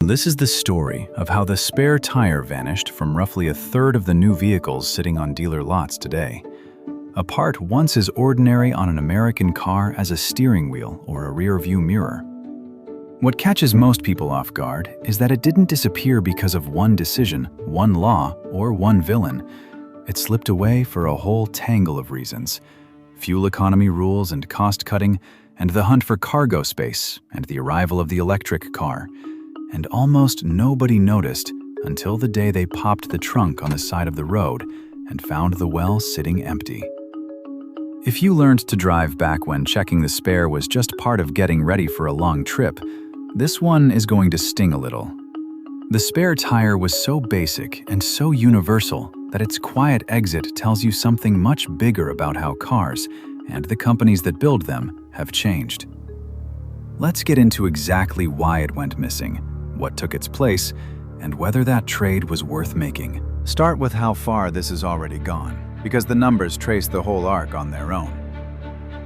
This is the story of how the spare tire vanished from roughly a third of the new vehicles sitting on dealer lots today. A part once as ordinary on an American car as a steering wheel or a rear-view mirror. What catches most people off guard is that it didn't disappear because of one decision, one law, or one villain. It slipped away for a whole tangle of reasons. Fuel economy rules and cost cutting, and the hunt for cargo space, and the arrival of the electric car. And almost nobody noticed until the day they popped the trunk on the side of the road and found the well sitting empty. If you learned to drive back when checking the spare was just part of getting ready for a long trip, this one is going to sting a little. The spare tire was so basic and so universal that its quiet exit tells you something much bigger about how cars, and the companies that build them, have changed. Let's get into exactly why it went missing, what took its place, and whether that trade was worth making. Start with how far this has already gone, because the numbers trace the whole arc on their own.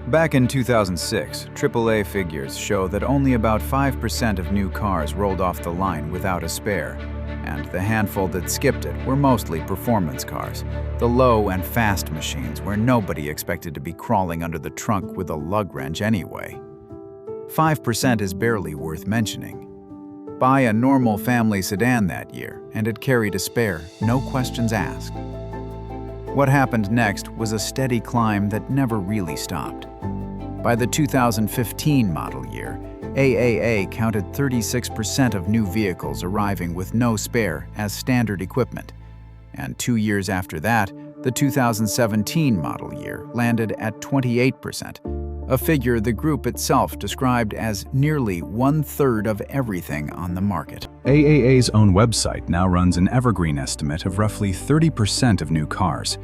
Back in 2006, AAA figures show that only about 5% of new cars rolled off the line without a spare, and the handful that skipped it were mostly performance cars, the low and fast machines where nobody expected to be crawling under the trunk with a lug wrench anyway. 5% is barely worth mentioning. Buy a normal family sedan that year, and it carried a spare, no questions asked. What happened next was a steady climb that never really stopped. By the 2015 model year, AAA counted 36% of new vehicles arriving with no spare as standard equipment. And 2 years after that, the 2017 model year landed at 28%. A figure the group itself described as nearly 1/3 of everything on the market. AAA's own website now runs an evergreen estimate of roughly 30% of new cars,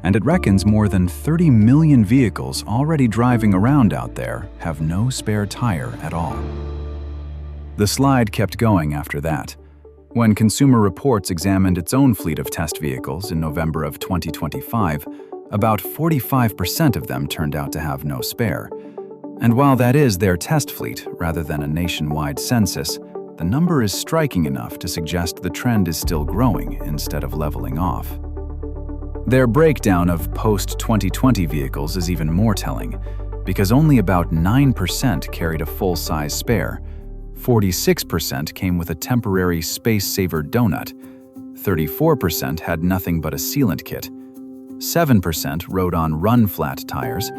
and it reckons more than 30 million vehicles already driving around out there have no spare tire at all. The slide kept going after that. When Consumer Reports examined its own fleet of test vehicles in November of 2025, about 45% of them turned out to have no spare. And while that is their test fleet rather than a nationwide census, the number is striking enough to suggest the trend is still growing instead of leveling off. Their breakdown of post-2020 vehicles is even more telling, because only about 9% carried a full-size spare, 46% came with a temporary space-saver donut, 34% had nothing but a sealant kit, 7% rode on run-flat tires,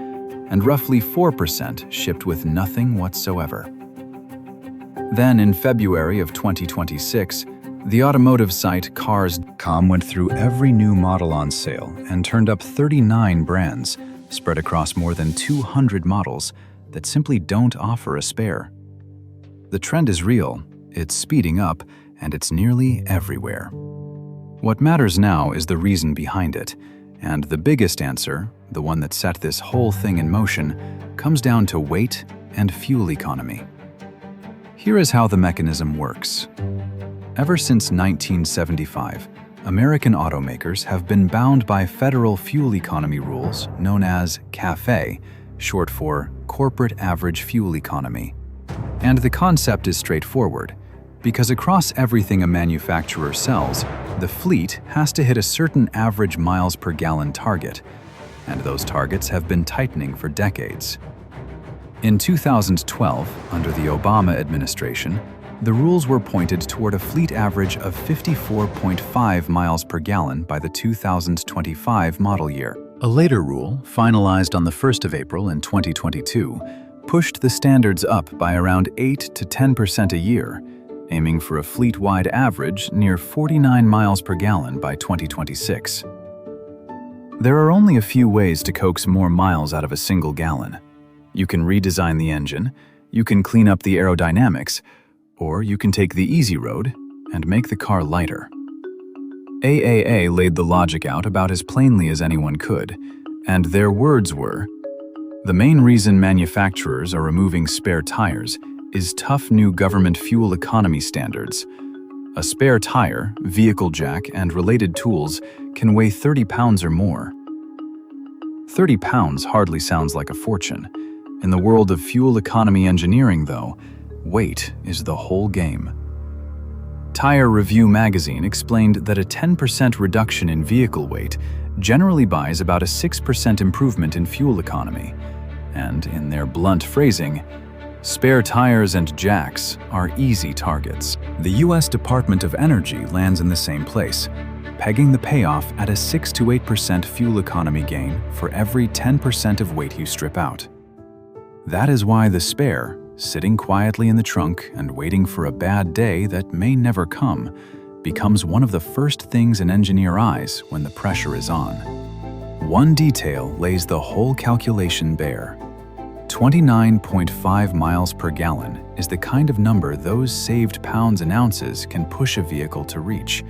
and roughly 4% shipped with nothing whatsoever. Then in February of 2026, the automotive site Cars.com went through every new model on sale and turned up 39 brands, spread across more than 200 models, that simply don't offer a spare. The trend is real, it's speeding up, and it's nearly everywhere. What matters now is the reason behind it. And the biggest answer, the one that set this whole thing in motion, comes down to weight and fuel economy. Here is how the mechanism works. Ever since 1975, American automakers have been bound by federal fuel economy rules known as CAFE, short for Corporate Average Fuel Economy. And the concept is straightforward. Because across everything a manufacturer sells, the fleet has to hit a certain average miles per gallon target, and those targets have been tightening for decades. In 2012, under the Obama administration, the rules were pointed toward a fleet average of 54.5 miles per gallon by the 2025 model year. A later rule, finalized on the 1st of April in 2022, pushed the standards up by around 8 to 10% a year, aiming for a fleet-wide average near 49 miles per gallon by 2026. There are only a few ways to coax more miles out of a single gallon. You can redesign the engine, you can clean up the aerodynamics, or you can take the easy road and make the car lighter. AAA laid the logic out about as plainly as anyone could, and their words were, "The main reason manufacturers are removing spare tires is tough new government fuel economy standards. A spare tire, vehicle jack, and related tools can weigh 30 pounds or more." 30 pounds hardly sounds like a fortune. In the world of fuel economy engineering, though, weight is the whole game. Tire Review magazine explained that a 10% reduction in vehicle weight generally buys about a 6% improvement in fuel economy. And in their blunt phrasing, spare tires and jacks are easy targets. The U.S. Department of Energy lands in the same place, pegging the payoff at a 6 to 8% fuel economy gain for every 10% of weight you strip out. That is why the spare, sitting quietly in the trunk and waiting for a bad day that may never come, becomes one of the first things an engineer eyes when the pressure is on. One detail lays the whole calculation bare. 29.5 miles per gallon is the kind of number those saved pounds and ounces can push a vehicle to reach.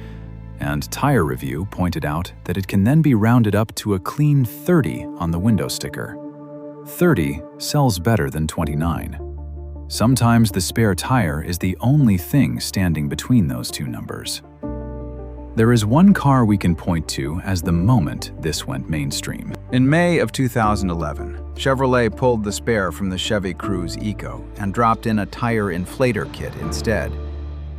And Tire Review pointed out that it can then be rounded up to a clean 30 on the window sticker. 30 sells better than 29. Sometimes the spare tire is the only thing standing between those two numbers. There is one car we can point to as the moment this went mainstream. In May of 2011, Chevrolet pulled the spare from the Chevy Cruze Eco and dropped in a tire inflator kit instead.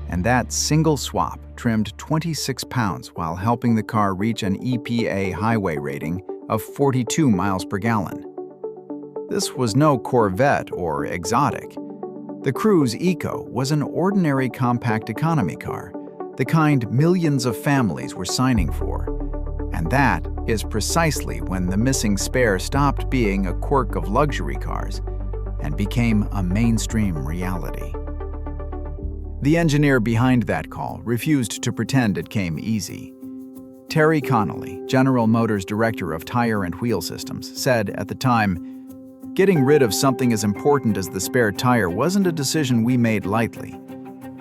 And that single swap trimmed 26 pounds while helping the car reach an EPA highway rating of 42 miles per gallon. This was no Corvette or exotic. The Cruze Eco was an ordinary compact economy car, the kind millions of families were signing for. And that is precisely when the missing spare stopped being a quirk of luxury cars and became a mainstream reality. The engineer behind that call refused to pretend it came easy. Terry Connolly, General Motors Director of Tire and Wheel Systems, said at the time, "Getting rid of something as important as the spare tire wasn't a decision we made lightly.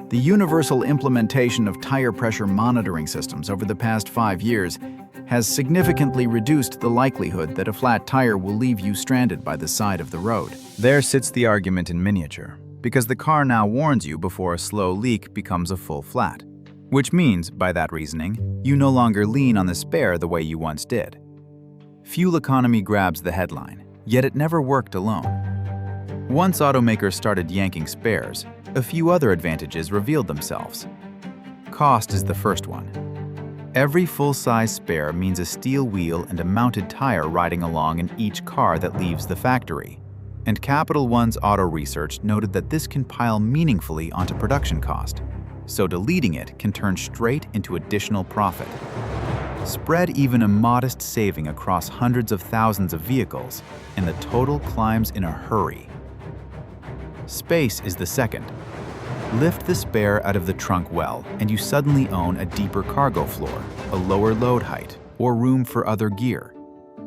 The universal implementation of tire pressure monitoring systems over the past 5 years has significantly reduced the likelihood that a flat tire will leave you stranded by the side of the road." There sits the argument in miniature, because the car now warns you before a slow leak becomes a full flat. Which means, by that reasoning, you no longer lean on the spare the way you once did. Fuel economy grabs the headline. Yet it never worked alone. Once automakers started yanking spares, a few other advantages revealed themselves. Cost is the first one. Every full-size spare means a steel wheel and a mounted tire riding along in each car that leaves the factory. And Capital One's auto research noted that this can pile meaningfully onto production cost, so deleting it can turn straight into additional profit. Spread even a modest saving across hundreds of thousands of vehicles, and the total climbs in a hurry. Space is the second. Lift the spare out of the trunk well, and you suddenly own a deeper cargo floor, a lower load height, or room for other gear.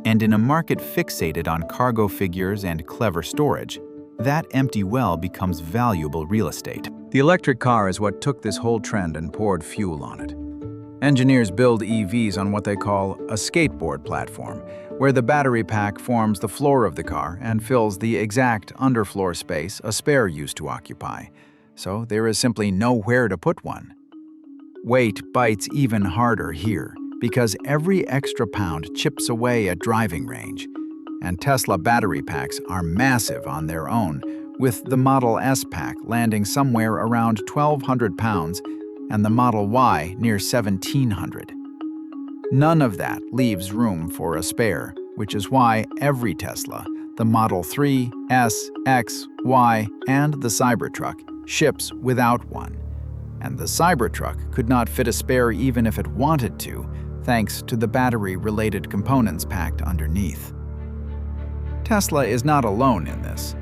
And in a market fixated on cargo figures and clever storage, that empty well becomes valuable real estate. The electric car is what took this whole trend and poured fuel on it. Engineers build EVs on what they call a skateboard platform, where the battery pack forms the floor of the car and fills the exact underfloor space a spare used to occupy. So there is simply nowhere to put one. Weight bites even harder here, because every extra pound chips away at driving range. And Tesla battery packs are massive on their own, with the Model S pack landing somewhere around 1,200 pounds and the Model Y near 1,700. None of that leaves room for a spare, which is why every Tesla, the Model 3, S, X, Y, and the Cybertruck ships without one. And the Cybertruck could not fit a spare even if it wanted to, thanks to the battery-related components packed underneath. Tesla is not alone in this.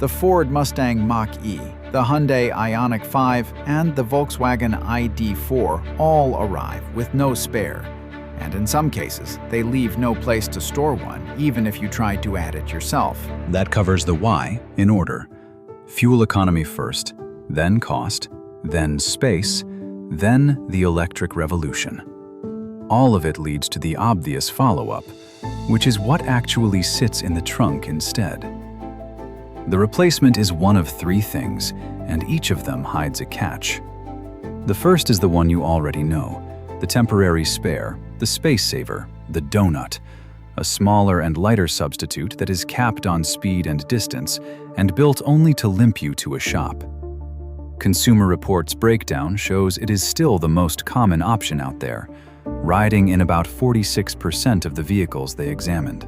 The Ford Mustang Mach-E, the Hyundai Ioniq 5, and the Volkswagen ID.4 all arrive with no spare, and in some cases, they leave no place to store one, even if you try to add it yourself. That covers the why in order. Fuel economy first, then cost, then space, then the electric revolution. All of it leads to the obvious follow-up, which is what actually sits in the trunk instead. The replacement is one of three things, and each of them hides a catch. The first is the one you already know, the temporary spare, the space saver, the donut, a smaller and lighter substitute that is capped on speed and distance and built only to limp you to a shop. Consumer Reports' breakdown shows it is still the most common option out there, riding in about 46% of the vehicles they examined.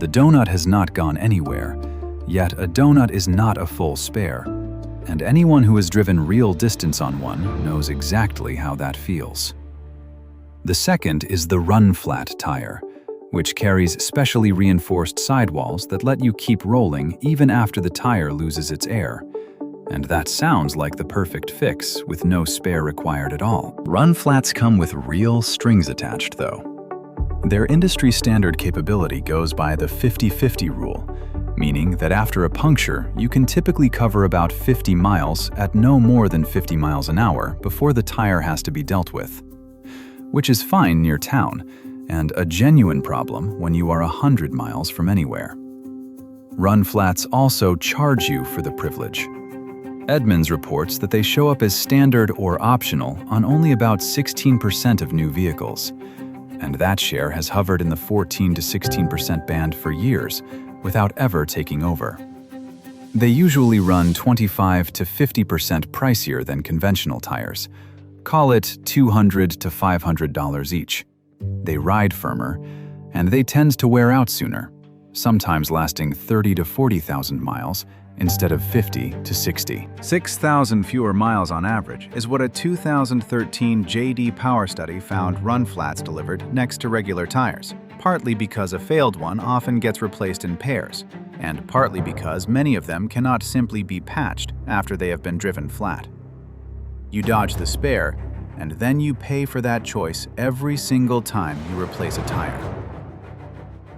The donut has not gone anywhere, yet a donut is not a full spare, and anyone who has driven real distance on one knows exactly how that feels. The second is the run-flat tire, which carries specially reinforced sidewalls that let you keep rolling even after the tire loses its air. And that sounds like the perfect fix, with no spare required at all. Run-flats come with real strings attached, though. Their industry standard capability goes by the 50-50 rule, meaning that after a puncture, you can typically cover about 50 miles at no more than 50 miles an hour before the tire has to be dealt with. Which is fine near town, and a genuine problem when you are 100 miles from anywhere. Run-flats also charge you for the privilege. Edmunds reports that they show up as standard or optional on only about 16% of new vehicles, and that share has hovered in the 14 to 16% band for years without ever taking over. They usually run 25 to 50% pricier than conventional tires. Call it $200 to $500 each. They ride firmer, and they tend to wear out sooner, sometimes lasting 30 to 40,000 miles instead of 50 to 60. 6,000 fewer miles on average is what a 2013 J.D. Power study found run-flats delivered next to regular tires, partly because a failed one often gets replaced in pairs, and partly because many of them cannot simply be patched after they have been driven flat. You dodge the spare, and then you pay for that choice every single time you replace a tire.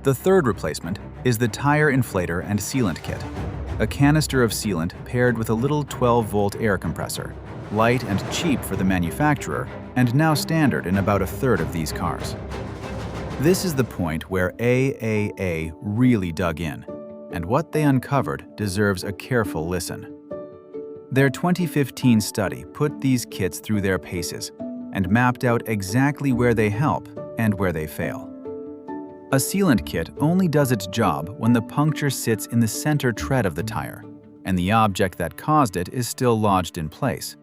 The third replacement is the tire inflator and sealant kit, a canister of sealant paired with a little 12-volt air compressor, light and cheap for the manufacturer, and now standard in about a third of these cars. This is the point where AAA really dug in, and what they uncovered deserves a careful listen. Their 2015 study put these kits through their paces and mapped out exactly where they help and where they fail. A sealant kit only does its job when the puncture sits in the center tread of the tire, and the object that caused it is still lodged in place.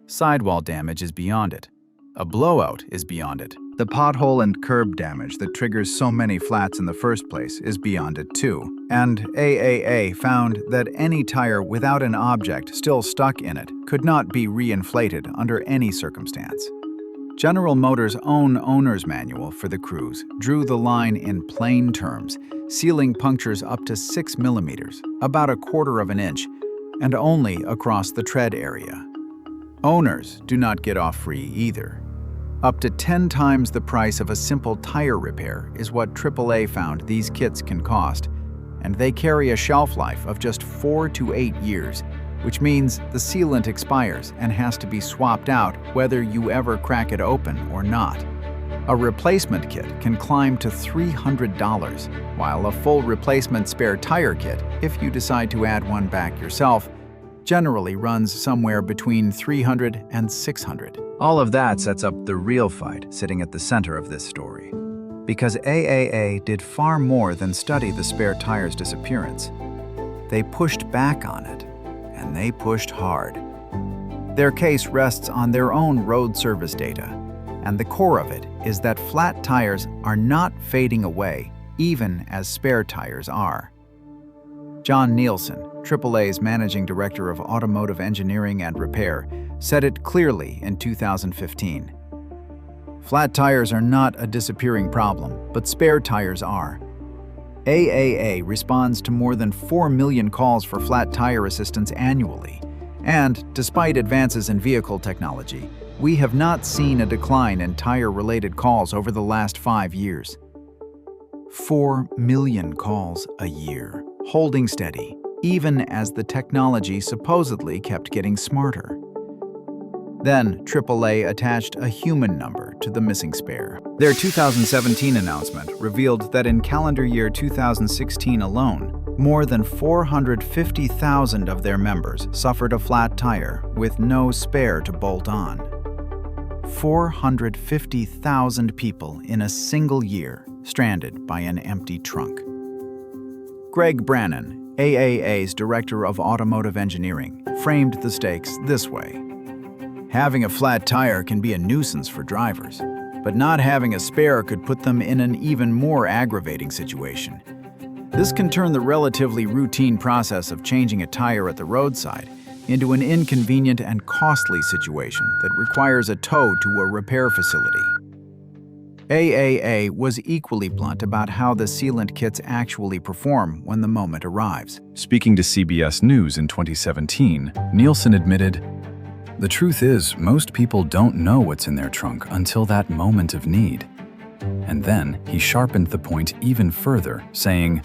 Sidewall damage is beyond it. A blowout is beyond it. The pothole and curb damage that triggers so many flats in the first place is beyond it too. And AAA found that any tire without an object still stuck in it could not be reinflated under any circumstance. General Motors' own owner's manual for the Cruze drew the line in plain terms, sealing punctures up to 6 millimeters, about 1/4 of an inch, and only across the tread area. Owners do not get off free either. Up to 10 times the price of a simple tire repair is what AAA found these kits can cost, and they carry a shelf life of just 4 to 8 years, which means the sealant expires and has to be swapped out whether you ever crack it open or not. A replacement kit can climb to $300, while a full replacement spare tire kit, if you decide to add one back yourself, generally runs somewhere between $300 and $600. All of that sets up the real fight sitting at the center of this story. Because AAA did far more than study the spare tire's disappearance. They pushed back on it, and they pushed hard. Their case rests on their own road service data, and the core of it is that flat tires are not fading away, even as spare tires are. John Nielsen, AAA's Managing Director of Automotive Engineering and Repair, said it clearly in 2015. Flat tires are not a disappearing problem, but spare tires are. AAA responds to more than 4 million calls for flat tire assistance annually, and despite advances in vehicle technology, we have not seen a decline in tire-related calls over the last 5 years. 4 million calls a year, holding steady, even as the technology supposedly kept getting smarter. Then, AAA attached a human number to the missing spare. Their 2017 announcement revealed that in calendar year 2016 alone, more than 450,000 of their members suffered a flat tire with no spare to bolt on. 450,000 people in a single year stranded by an empty trunk. Greg Brannon, AAA's Director of Automotive Engineering, framed the stakes this way. Having a flat tire can be a nuisance for drivers, but not having a spare could put them in an even more aggravating situation. This can turn the relatively routine process of changing a tire at the roadside into an inconvenient and costly situation that requires a tow to a repair facility. AAA was equally blunt about how the sealant kits actually perform when the moment arrives. Speaking to CBS News in 2017, Nielsen admitted, "The truth is, most people don't know what's in their trunk until that moment of need." And then he sharpened the point even further, saying,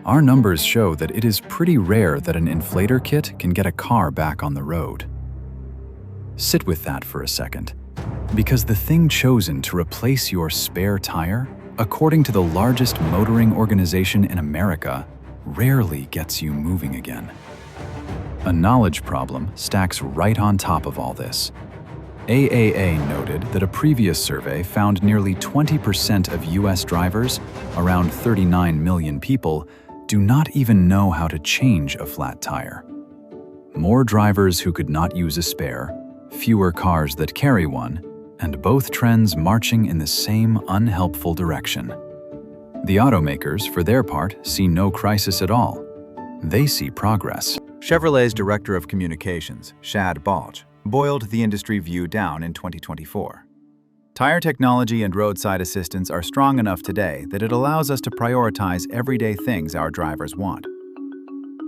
"Our numbers show that it is pretty rare that an inflator kit can get a car back on the road." Sit with that for a second, because the thing chosen to replace your spare tire, according to the largest motoring organization in America, rarely gets you moving again. A knowledge problem stacks right on top of all this. AAA noted that a previous survey found nearly 20% of US drivers, around 39 million people, do not even know how to change a flat tire. More drivers who could not use a spare, fewer cars that carry one, and both trends marching in the same unhelpful direction. The automakers, for their part, see no crisis at all. They see progress. Chevrolet's Director of Communications, Shad Balch, boiled the industry view down in 2024. Tire technology and roadside assistance are strong enough today that it allows us to prioritize everyday things our drivers want.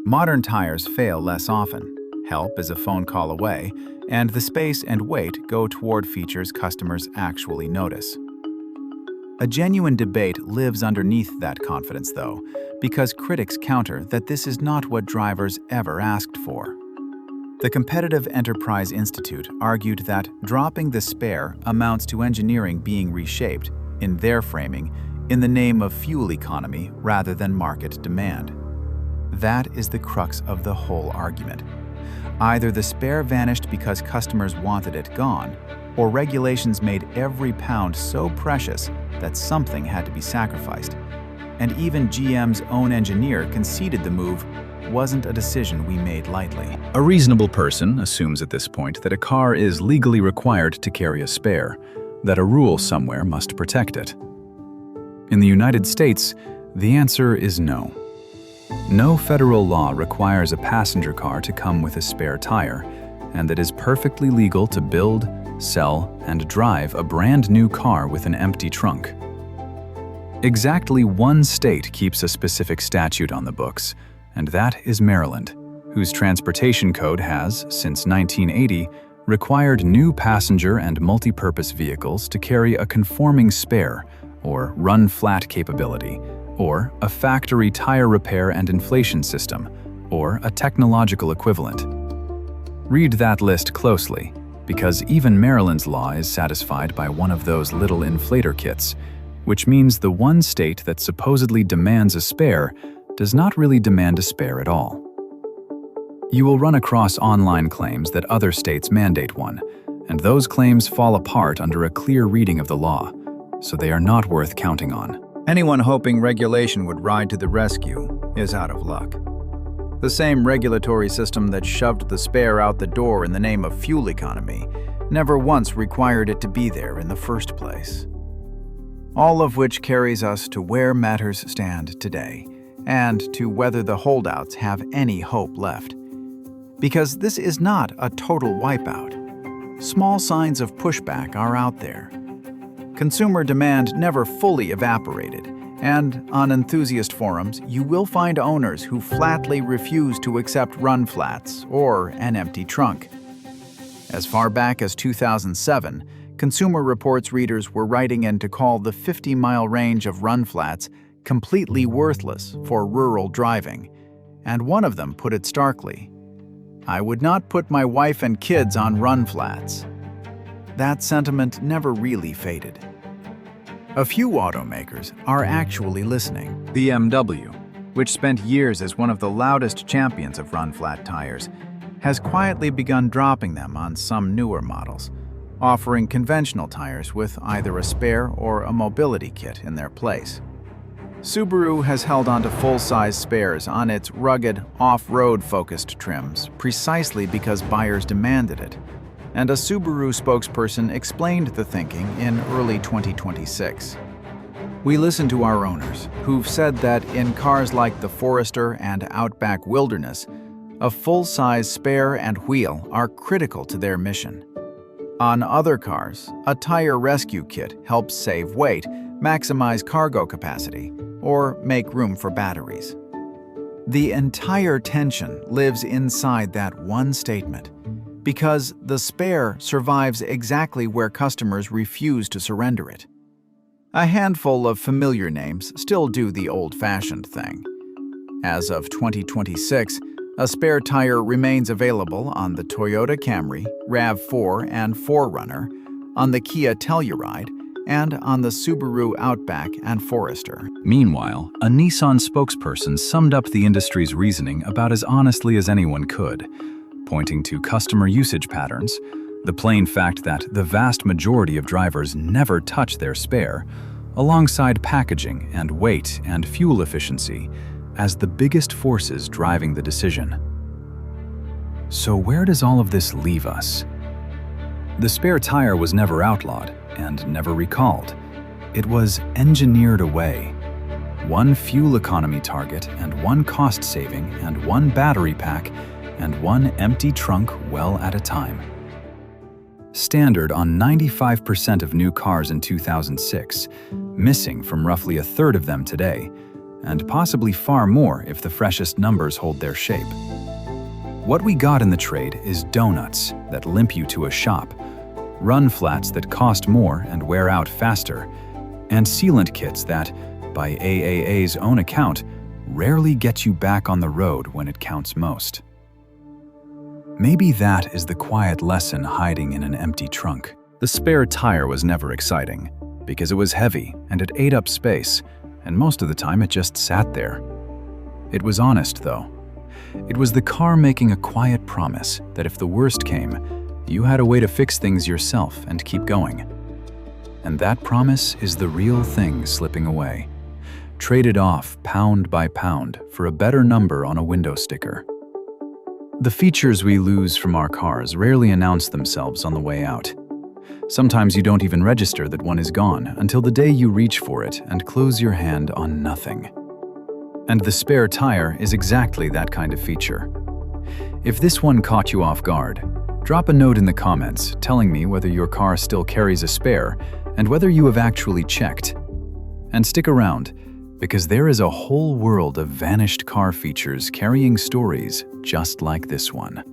Modern tires fail less often, help is a phone call away, and the space and weight go toward features customers actually notice. A genuine debate lives underneath that confidence, though, because critics counter that this is not what drivers ever asked for. The Competitive Enterprise Institute argued that dropping the spare amounts to engineering being reshaped, in their framing, in the name of fuel economy rather than market demand. That is the crux of the whole argument. Either the spare vanished because customers wanted it gone, or regulations made every pound so precious that something had to be sacrificed. And even GM's own engineer conceded the move wasn't a decision we made lightly. A reasonable person assumes at this point that a car is legally required to carry a spare, that a rule somewhere must protect it. In the United States, the answer is no. No federal law requires a passenger car to come with a spare tire, and it is perfectly legal to build, sell, and drive a brand new car with an empty trunk. Exactly one state keeps a specific statute on the books, and that is Maryland, whose transportation code has, since 1980, required new passenger and multi-purpose vehicles to carry a conforming spare, or run-flat capability, or a factory tire repair and inflation system, or a technological equivalent. Read that list closely, because even Maryland's law is satisfied by one of those little inflator kits, which means the one state that supposedly demands a spare does not really demand a spare at all. You will run across online claims that other states mandate one, and those claims fall apart under a clear reading of the law, so they are not worth counting on. Anyone hoping regulation would ride to the rescue is out of luck. The same regulatory system that shoved the spare out the door in the name of fuel economy never once required it to be there in the first place. All of which carries us to where matters stand today, and to whether the holdouts have any hope left. Because this is not a total wipeout. Small signs of pushback are out there. Consumer demand never fully evaporated, and on enthusiast forums, you will find owners who flatly refuse to accept run flats or an empty trunk. As far back as 2007, Consumer Reports readers were writing in to call the 50-mile range of run flats completely worthless for rural driving, and one of them put it starkly, "I would not put my wife and kids on run flats." That sentiment never really faded. A few automakers are actually listening. BMW, which spent years as one of the loudest champions of run-flat tires, has quietly begun dropping them on some newer models, offering conventional tires with either a spare or a mobility kit in their place. Subaru has held onto full-size spares on its rugged, off-road focused trims precisely because buyers demanded it, and a Subaru spokesperson explained the thinking in early 2026. We listened to our owners, who've said that in cars like the Forester and Outback Wilderness, a full-size spare and wheel are critical to their mission. On other cars, a tire rescue kit helps save weight, maximize cargo capacity, or make room for batteries. The entire tension lives inside that one statement, because the spare survives exactly where customers refuse to surrender it. A handful of familiar names still do the old-fashioned thing. As of 2026, a spare tire remains available on the Toyota Camry, RAV4 and 4Runner, on the Kia Telluride, and on the Subaru Outback and Forester. Meanwhile, a Nissan spokesperson summed up the industry's reasoning about as honestly as anyone could, pointing to customer usage patterns, the plain fact that the vast majority of drivers never touch their spare, alongside packaging and weight and fuel efficiency, as the biggest forces driving the decision. So where does all of this leave us? The spare tire was never outlawed and never recalled. It was engineered away. One fuel economy target and one cost saving and one battery pack and one empty trunk well at a time. Standard on 95% of new cars in 2006, missing from roughly a third of them today, and possibly far more if the freshest numbers hold their shape. What we got in the trade is donuts that limp you to a shop, run flats that cost more and wear out faster, and sealant kits that, by AAA's own account, rarely get you back on the road when it counts most. Maybe that is the quiet lesson hiding in an empty trunk. The spare tire was never exciting, because it was heavy and it ate up space, and most of the time it just sat there. It was honest, though. It was the car making a quiet promise that if the worst came, you had a way to fix things yourself and keep going. And that promise is the real thing slipping away, traded off pound by pound for a better number on a window sticker. The features we lose from our cars rarely announce themselves on the way out. Sometimes you don't even register that one is gone until the day you reach for it and close your hand on nothing. And the spare tire is exactly that kind of feature. If this one caught you off guard, drop a note in the comments telling me whether your car still carries a spare and whether you have actually checked. And stick around, because there is a whole world of vanished car features carrying stories just like this one.